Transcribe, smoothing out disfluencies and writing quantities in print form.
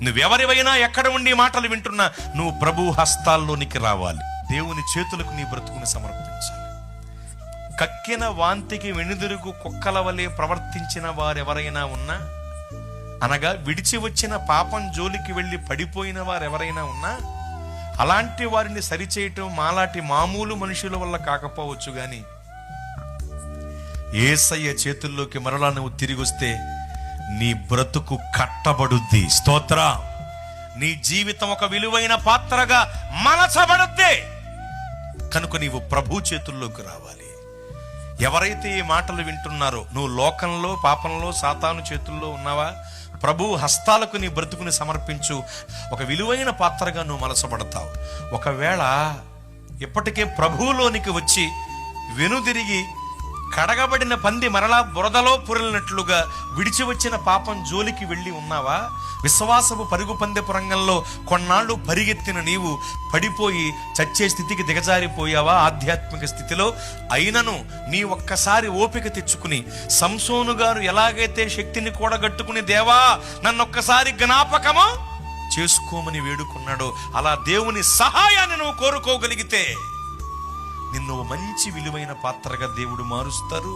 నువ్వెవరివైనా ఎక్కడ ఉండి మాటలు వింటున్నా నువ్వు ప్రభు హస్తాల్లోనికి రావాలి. దేవుని చేతులకు నీ బ్రతుకుని సమర్పించాలి. కక్కిన వాంతికి వెనుదిరుగు కుక్కల వలె ప్రవర్తించిన వారెవరైనా ఉన్నా, అనగా విడిచి వచ్చిన పాపం జోలికి వెళ్ళి పడిపోయిన వారెవరైనా ఉన్నా, అలాంటి వారిని సరిచేయటం మాలాంటి మామూలు మనుషుల వల్ల కాకపోవచ్చు, గాని యేసయ్య చేతుల్లోకి మరలా నువ్వు తిరిగి వస్తే నీ బ్రతుకు కట్టబడుద్ది. స్తోత్ర. నీ జీవితం ఒక విలువైన పాత్రగా మలచబడుద్ది. కనుక నీవు ప్రభు చేతుల్లోకి రావాలి. ఎవరైతే ఈ మాటలు వింటున్నారో, నువ్వు లోకంలో, పాపంలో, సాతాను చేతుల్లో ఉన్నావా? ప్రభు హస్తాలకు నీ బ్రతుకుని సమర్పించు. ఒక విలువైన పాత్రగా నువ్వు మలసబడతావు. ఒకవేళ ఇప్పటికే ప్రభువులోనికి వచ్చి వెనుదిరిగి కడగబడిన పంది మరలా బురదలో పురలినట్లుగా విడిచి వచ్చిన పాపం జోలికి వెళ్ళి ఉన్నావా? విశ్వాసపు పరుగు పందెపు రంగంలో కొన్నాళ్ళు పరిగెత్తిన నీవు పడిపోయి చచ్చే స్థితికి దిగజారిపోయావా? ఆధ్యాత్మిక స్థితిలో అయినను నీ ఒక్కసారి ఓపిక తెచ్చుకుని, సంసోను గారు ఎలాగైతే శక్తిని కూడగట్టుకుని దేవా నన్నొక్కసారి జ్ఞాపకము చేసుకోమని వేడుకున్నాడో, అలా దేవుని సహాయాన్ని నువ్వు కోరుకోగలిగితే నిన్ను మంచి విలువైన పాత్రగా దేవుడు మారుస్తారు.